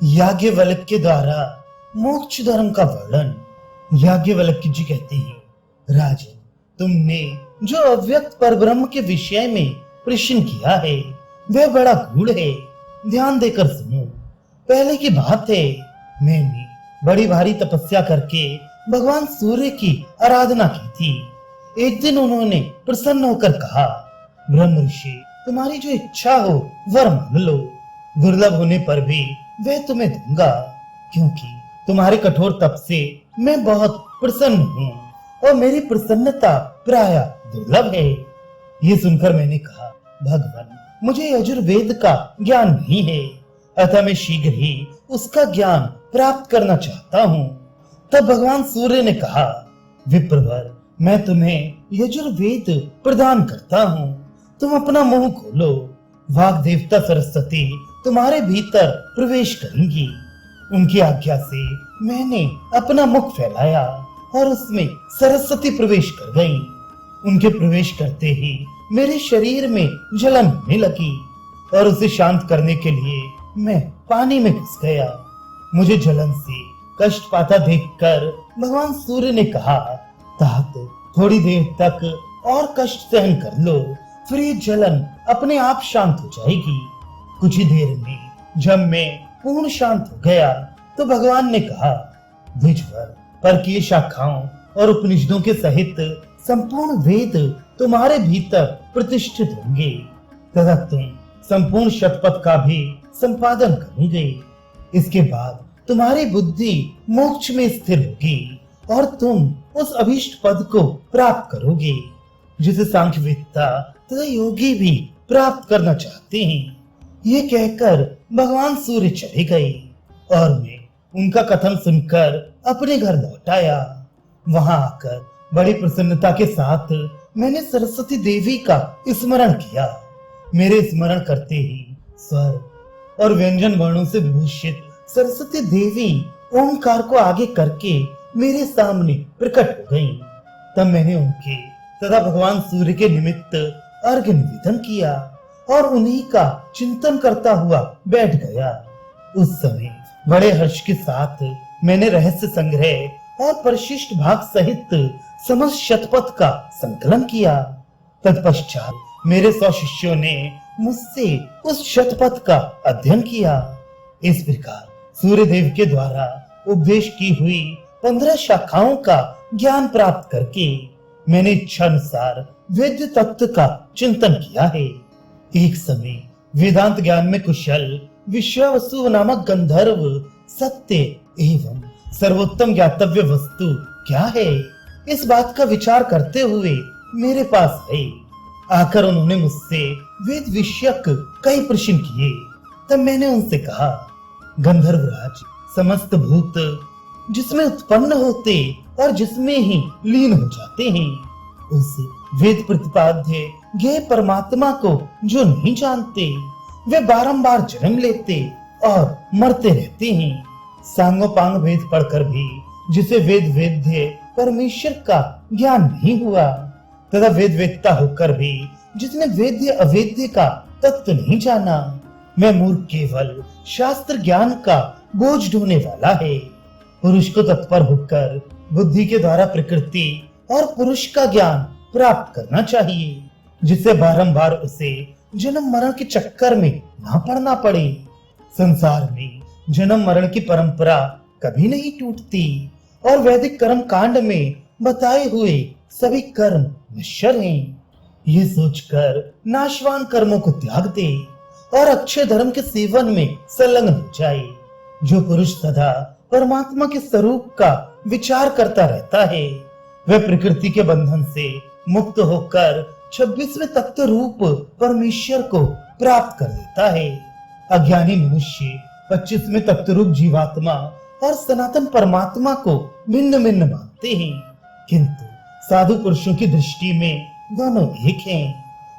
याज्ञवल्क्य के द्वारा मोक्ष धर्म का वर्णन। याज्ञवल्क्य जी कहते हैं, राजन, तुमने जो अव्यक्त परब्रह्म के विषय में प्रश्न किया है वह बड़ा गूढ़ है। ध्यान देकर सुनो। पहले की बात है, मैंने बड़ी भारी तपस्या करके भगवान सूर्य की आराधना की थी। एक दिन उन्होंने प्रसन्न होकर कहा, ब्रह्म ऋषि, तुम्हारी जो इच्छा हो वर मांग लो। दुर्लभ होने पर भी वह तुम्हें दूंगा, क्योंकि तुम्हारे कठोर तप से मैं बहुत प्रसन्न हूँ और मेरी प्रसन्नता प्राय दुर्लभ है। ये सुनकर मैंने कहा, भगवान, मुझे यजुर्वेद का ज्ञान नहीं है, अतः मैं शीघ्र ही उसका ज्ञान प्राप्त करना चाहता हूँ। तब भगवान सूर्य ने कहा, विप्रवर, मैं तुम्हें यजुर्वेद प्रदान करता हूँ, तुम अपना मुंह खोलो। वाग देवता सरस्वती तुम्हारे भीतर प्रवेश करेंगी। उनकी आज्ञा से मैंने अपना मुख फैलाया और उसमें सरस्वती प्रवेश कर गई। उनके प्रवेश करते ही मेरे शरीर में जलन होने लगी और उसे शांत करने के लिए मैं पानी में घुस गया। मुझे जलन से कष्ट पाता देखकर भगवान सूर्य ने कहा, तात, थोड़ी देर तक और कष्ट सहन कर लो, फिर ये जलन अपने आप शांत हो जाएगी। कुछ ही देर में जब मैं पूर्ण शांत हो गया तो भगवान ने कहा, द्विजवर, पर की शाखाओं और उपनिषदों के सहित संपूर्ण वेद तुम्हारे भीतर प्रतिष्ठित होंगे तथा तुम संपूर्ण शतपथ का भी संपादन करोगे। इसके बाद तुम्हारी बुद्धि मोक्ष में स्थिर होगी और तुम उस अभीष्ट पद को प्राप्त करोगे जिसे सांख्यवेत्ता तथा योगी भी प्राप्त करना चाहते हैं। ये कहकर भगवान सूर्य चले गए और मैं उनका कथन सुनकर अपने घर लौट आया। वहां आकर बड़ी प्रसन्नता के साथ मैंने सरस्वती देवी का स्मरण किया। मेरे स्मरण करते ही स्वर और व्यंजन वर्णों से विभूषित सरस्वती देवी ओंकार को आगे करके मेरे सामने प्रकट हो गई। तब मैंने उनके तथा भगवान सूर्य के निमित्त अर्घ्य निवेदन किया और उन्हीं का चिंतन करता हुआ बैठ गया। उस समय बड़े हर्ष के साथ मैंने रहस्य संग्रह और परिशिष्ट भाग सहित समस्त शतपथ का संकलन किया। तत्पश्चात मेरे 100 शिष्यों ने मुझसे उस शतपथ का अध्ययन किया। इस प्रकार सूर्य देव के द्वारा उपदेश की हुई 15 शाखाओं का ज्ञान प्राप्त करके मैंने इच्छा अनुसार वेद्य तत्व का चिंतन किया है। एक समय वेदांत ज्ञान में कुशल विश्वावसु नामक गंधर्व सत्य एवं सर्वोत्तम ज्ञातव्य वस्तु क्या है, इस बात का विचार करते हुए मेरे पास आए। आकर उन्होंने मुझसे वेद विषयक कई प्रश्न किए। तब मैंने उनसे कहा, गंधर्वराज, समस्त भूत जिसमें उत्पन्न होते और जिसमें ही लीन हो जाते हैं, उस वेद प्रतिपाद्य ज्ञेय परमात्मा को जो नहीं जानते वे बारंबार जन्म लेते और मरते रहते हैं। सांगोपांग वेद पढ़कर भी जिसे वेद वेद्य परमेश्वर का ज्ञान नहीं हुआ तथा वेद वेदता होकर भी जिसने वेद्य अवेद्य का तत्व नहीं जाना, मैं मूर्ख केवल शास्त्र ज्ञान का बोझ ढोने वाला है। पुरुष को तत्पर होकर बुद्धि के द्वारा प्रकृति और पुरुष का ज्ञान प्राप्त करना चाहिए, जिससे बारंबार उसे जन्म मरण के चक्कर में ना पड़ना पड़े। संसार में जन्म मरण की परंपरा कभी नहीं टूटती और वैदिक कर्म कांड में बताए हुए सभी कर्म नश्वर हैं। ये सोचकर नाशवान कर्मों को त्याग दे और अक्षय धर्म के सेवन में संलग्न हो जाए। जो पुरुष सदा परमात्मा के स्वरूप का विचार करता रहता है वह प्रकृति के बंधन से मुक्त होकर 26वें तत्व रूप परमेश्वर को प्राप्त कर लेता है। अज्ञानी मनुष्य 25वें तत्व रूप जीवात्मा और सनातन परमात्मा को भिन्न भिन्न मानते हैं, किंतु साधु पुरुषों की दृष्टि में दोनों एक हैं।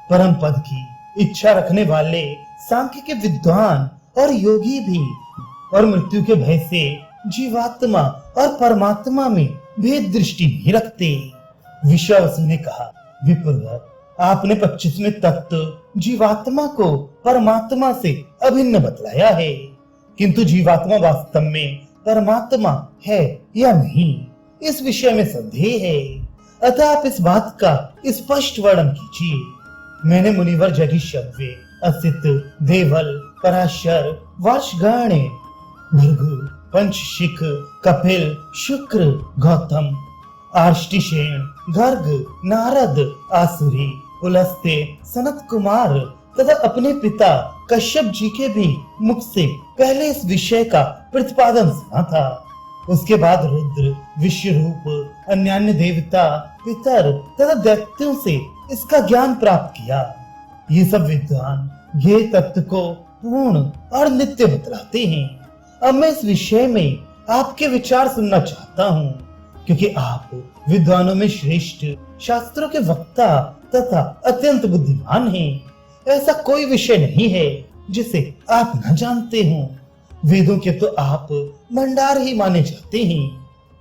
परम पद की इच्छा रखने वाले सांख्य के विद्वान और योगी भी और मृत्यु के भय से जीवात्मा और परमात्मा में भेद दृष्टि नहीं रखते। विश्वावसु ने कहा, विप्रवर, आपने 25वें तत्व जीवात्मा को परमात्मा से अभिन्न बतलाया है, किंतु जीवात्मा वास्तव में परमात्मा है या नहीं, इस विषय में संदेह है। अतः आप इस बात का स्पष्ट वर्णन कीजिए। मैंने मुनिवर जगिशव्य, असित, देवल, पराशर, वर्षगण्य, भृगु, पंचशिख, कपिल, शुक्र, गौतम, आर्ष्टिशेन, गर्ग, नारद, आसुरी, पुलस्त्य, सनत कुमार तथा अपने पिता कश्यप जी के भी मुख से पहले इस विषय का प्रतिपादन सुना था। उसके बाद रुद्र, विश्वरूप, अन्यान्य देवता, पितर तथा दैत्यों से इसका ज्ञान प्राप्त किया। ये सब विद्वान ये तत्व को पूर्ण और नित्य बतलाते हैं। अब मैं इस विषय में आपके विचार सुनना चाहता हूँ, क्योंकि आप विद्वानों में श्रेष्ठ, शास्त्रों के वक्ता तथा अत्यंत बुद्धिमान हैं। ऐसा कोई विषय नहीं है जिसे आप न जानते हो। वेदों के तो आप भंडार ही माने जाते हैं।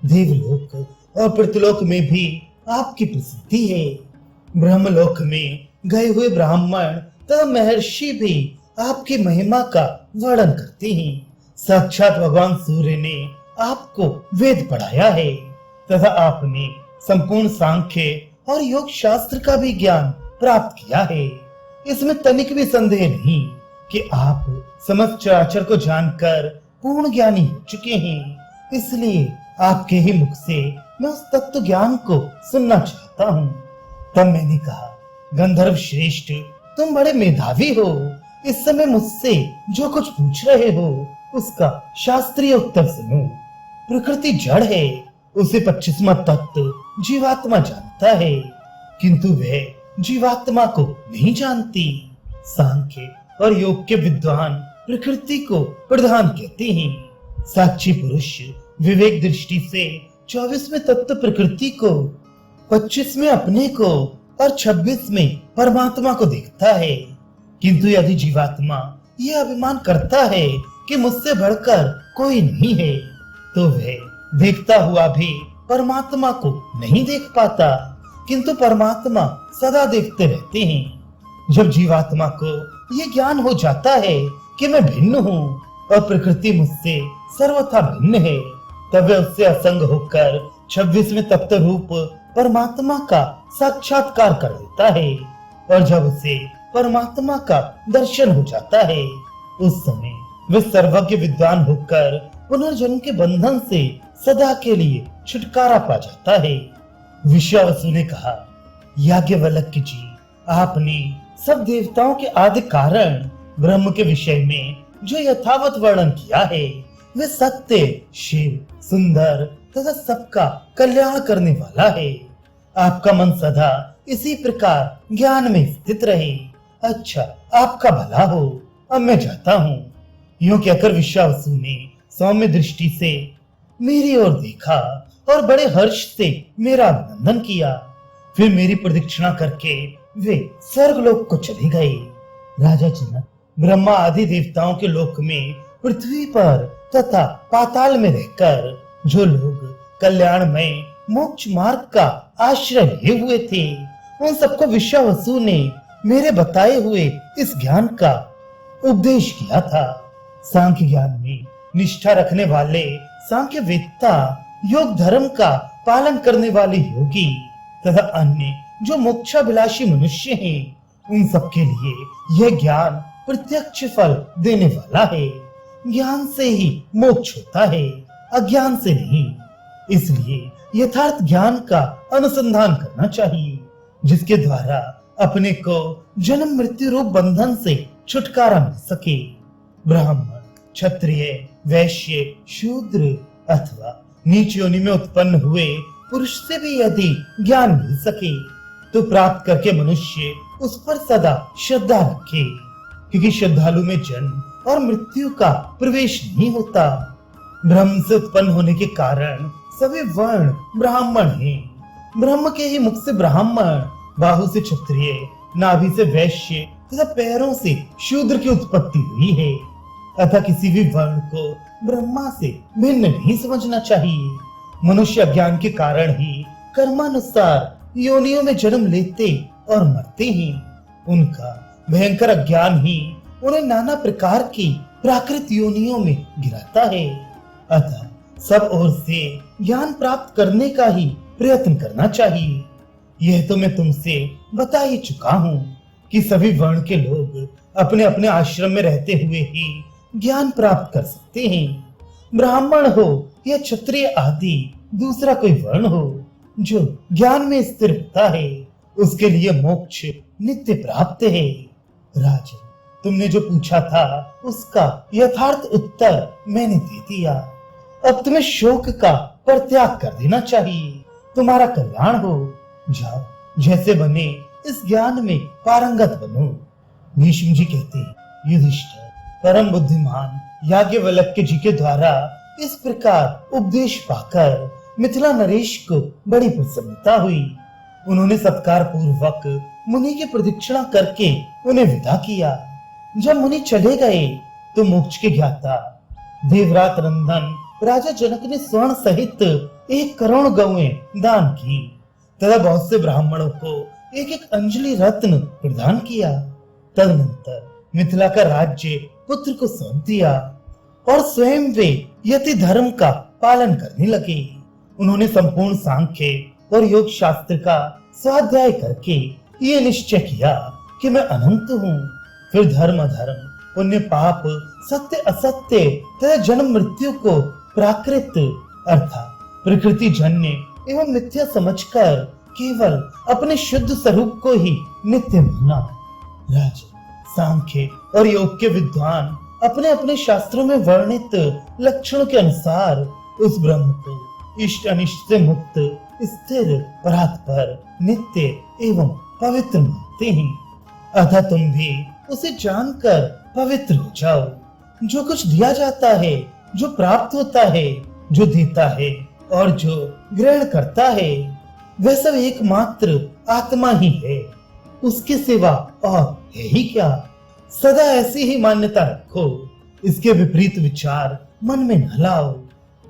देवलोक और पृथ्वीलोक में भी आपकी प्रसिद्धि है। ब्रह्मलोक में गए हुए ब्राह्मण तथा महर्षि भी आपकी महिमा का वर्णन करते हैं। साक्षात भगवान सूर्य ने आपको वेद पढ़ाया है तथा आपने संपूर्ण सांख्य और योग शास्त्र का भी ज्ञान प्राप्त किया है। इसमें तनिक भी संदेह नहीं कि आप समस्त चराचर को जानकर पूर्ण ज्ञानी हो चुके हैं। इसलिए आपके ही मुख से मैं उस तत्व ज्ञान को सुनना चाहता हूँ। तब मैंने कहा, गंधर्व श्रेष्ठ, तुम बड़े मेधावी हो। इस समय मुझसे जो कुछ पूछ रहे हो उसका शास्त्रीय उत्तर सुनो। प्रकृति जड़ है, उसे 25वां तत्व जीवात्मा जानता है, किंतु वह जीवात्मा को नहीं जानती। सांख्य और योग के विद्वान प्रकृति को प्रधान कहते हैं। साक्षी पुरुष विवेक दृष्टि से 24वें तत्व प्रकृति को, 25वें अपने को और 26 में परमात्मा को देखता है। किंतु यदि जीवात्मा यह अभिमान करता है कि मुझसे बढ़कर कोई नहीं है, तो वह देखता हुआ भी परमात्मा को नहीं देख पाता, किंतु परमात्मा सदा देखते रहते हैं। जब जीवात्मा को यह ज्ञान हो जाता है कि मैं भिन्न हूँ और प्रकृति मुझसे सर्वथा भिन्न है, तब वह उससे असंग होकर 26वें तत्व रूप परमात्मा का साक्षात्कार कर लेता है। और जब उसे परमात्मा का दर्शन हो जाता है, उस समय वह सर्वज्ञ विद्वान होकर पुनर्जन्म के बंधन से सदा के लिए छुटकारा पा जाता है। विश्वावसु ने कहा, याज्ञवल्क्य जी, आपने सब देवताओं के आदि कारण ब्रह्म के विषय में जो यथावत वर्णन किया है, वह सत्य, शिव, सुंदर तथा सबका कल्याण करने वाला है। आपका मन सदा इसी प्रकार ज्ञान में स्थित रहे। अच्छा, आपका भला हो। अब मैं जाता हूँ। यूं कहकर विश्वावसु ने सौम्य दृष्टि से मेरी ओर देखा और बड़े हर्ष से मेरा अभिनंदन किया। फिर मेरी प्रदक्षिणा करके वे स्वर्गलोक को चले गए। राजा जनक, ब्रह्मा आदि देवताओं के लोक में, पृथ्वी पर तथा पाताल में रहकर जो लोग कल्याणमय मोक्ष मार्ग का आश्रय लिए हुए थे, उन सबको विश्वावसु ने मेरे बताए हुए इस ज्ञान का उपदेश किया था। सांख्य ज्ञान में निष्ठा रखने वाले सांख्य वेत्ता, योग धर्म का पालन करने वाले योगी तथा अन्य जो मोक्षाभिलाषी मनुष्य हैं, उन सबके लिए यह ज्ञान प्रत्यक्ष फल देने वाला है। ज्ञान से ही मोक्ष होता है, अज्ञान से नहीं। इसलिए यथार्थ ज्ञान का अनुसंधान करना चाहिए, जिसके द्वारा अपने को जन्म मृत्यु रूप बंधन से छुटकारा मिल सके। ब्राह्मण, क्षत्रिय, वैश्य, शूद्र अथवा नीच योनि में उत्पन्न हुए पुरुष से भी यदि ज्ञान मिल सके, तो प्राप्त करके मनुष्य उस पर सदा श्रद्धा रखे, क्योंकि श्रद्धालु में जन्म और मृत्यु का प्रवेश नहीं होता। ब्रह्म से उत्पन्न होने के कारण सभी वर्ण ब्राह्मण हैं। ब्रह्म के ही मुख से ब्राह्मण, बाहु से क्षत्रिय, नाभि से वैश्य तथा पैरों से शूद्र की उत्पत्ति हुई है। अतः किसी भी वर्ण को ब्रह्मा से भिन्न नहीं समझना चाहिए। मनुष्य अज्ञान के कारण ही कर्मानुसार योनियों में जन्म लेते और मरते हैं। उनका भयंकर अज्ञान ही उन्हें नाना प्रकार की प्राकृत योनियों में गिराता है। अतः सब ओर से ज्ञान प्राप्त करने का ही प्रयत्न करना चाहिए। यह तो मैं तुमसे बता ही चुका हूँ कि सभी वर्ण के लोग अपने अपने आश्रम में रहते हुए ही ज्ञान प्राप्त कर सकते हैं। ब्राह्मण हो या क्षत्रिय आदि दूसरा कोई वर्ण हो, जो ज्ञान में स्थिर होता है उसके लिए मोक्ष नित्य प्राप्त है। राजन, तुमने जो पूछा था उसका यथार्थ उत्तर मैंने दे दिया। अब तुम्हें शोक का परित्याग कर देना चाहिए। तुम्हारा कल्याण हो। जाओ, जैसे बने इस ज्ञान में पारंगत बनो। भीष्म जी कहते हैं, युधिष्ठिर, परम बुद्धिमान याज्ञवल्क्य जी के द्वारा इस प्रकार उपदेश पाकर मिथिला नरेश को बड़ी प्रसन्नता हुई। उन्होंने सत्कार पूर्वक मुनि की प्रदक्षिणा करके उन्हें विदा किया। जब मुनि चले गए तो मोक्ष के ज्ञाता देवरात नंदन राजा जनक ने स्वर्ण सहित 1 करोड़ गौएं दान की तथा बहुत से ब्राह्मणों को एक एक अंजलि रत्न प्रदान किया। तदनंतर मिथिला का राज्य पुत्र को सौंप दिया और स्वयं वे यति धर्म का पालन करने लगे। उन्होंने संपूर्ण सांख्य और योग शास्त्र का स्वाध्याय करके ये निश्चय किया कि मैं अनंत हूँ। फिर धर्म अधर्म, पुण्य पाप, सत्य असत्य तथा जन्म मृत्यु को प्राकृत अर्थात प्रकृति जन्य एवं मिथ्या समझकर केवल अपने शुद्ध स्वरूप को ही नित्य माना। राजन, सांख्य और योग के विद्वान अपने अपने शास्त्रों में वर्णित लक्षणों के अनुसार उस ब्रह्म को इष्ट अनिष्ट से मुक्त, स्थिर, परात्पर, नित्य एवं पवित्र मानते हैं। अतः तुम भी उसे जानकर पवित्र हो जाओ। जो कुछ दिया जाता है, जो प्राप्त होता है, जो देता है और जो ग्रहण करता है, वह सब एकमात्र आत्मा ही है। उसके सिवा और है ही क्या? सदा ऐसी ही मान्यता रखो। इसके विपरीत विचार मन में न लाओ।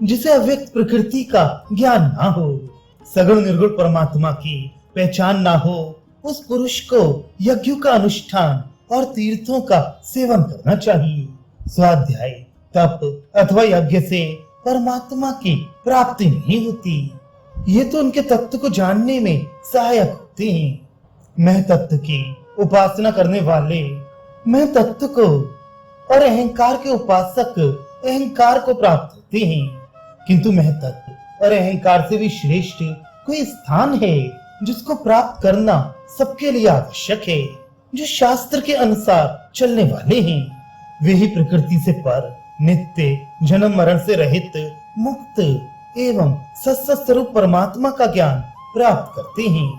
जिसे अव्यक्त प्रकृति का ज्ञान ना हो, सगुण निर्गुण परमात्मा की पहचान ना हो, उस पुरुष को यज्ञों का अनुष्ठान और तीर्थों का सेवन करना चाहिए। स्वाध्याय, तप अथवा यज्ञ से परमात्मा की प्राप्ति नहीं होती। ये तो उनके तत्व को जानने में सहायक होते हैं। मैं तत्व की उपासना करने वाले मैं तत्व को और अहंकार के उपासक अहंकार को प्राप्त होते हैं। किंतु मैं तत्व और अहंकार से भी श्रेष्ठ कोई स्थान है जिसको प्राप्त करना सबके लिए आवश्यक है। जो शास्त्र के अनुसार चलने वाले हैं वे ही प्रकृति से पर, नित्य, जन्म मरण से रहित, मुक्त एवं सत्य स्वरूप परमात्मा का ज्ञान प्राप्त करते हैं।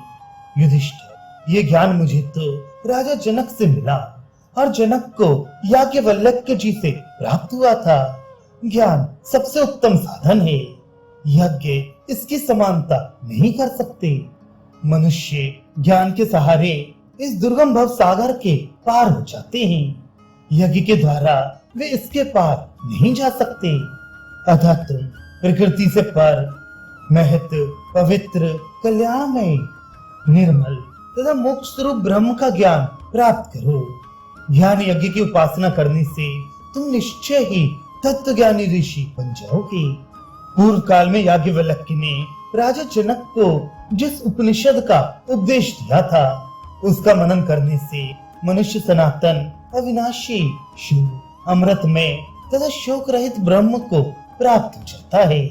युधिष्ठिर, ये ज्ञान मुझे तो राजा जनक से मिला और जनक को याज्ञवल्क्य जी से प्राप्त हुआ था। ज्ञान सबसे उत्तम साधन है। यज्ञ इसकी समानता नहीं कर सकते। मनुष्य ज्ञान के सहारे इस दुर्गम भव सागर के पार हो जाते हैं। यज्ञ के द्वारा वे इसके पार नहीं जा सकते। अतः तुम प्रकृति से पर, महत, पवित्र, कल्याणमय, निर्मल तथा मोक्ष स्वरूप ब्रह्म का ज्ञान प्राप्त करो। ज्ञान यज्ञ की उपासना करने से तुम निश्चय ही तत्व ज्ञानी ऋषि बन जाओगे। पूर्व काल में याज्ञवल्क्य ने राजा जनक को जिस उपनिषद का उपदेश दिया था उसका मनन करने से मनुष्य सनातन, अविनाशी, शुभ, अमृतमय तथा शोक रहित ब्रह्म को प्राप्त हो जाता है।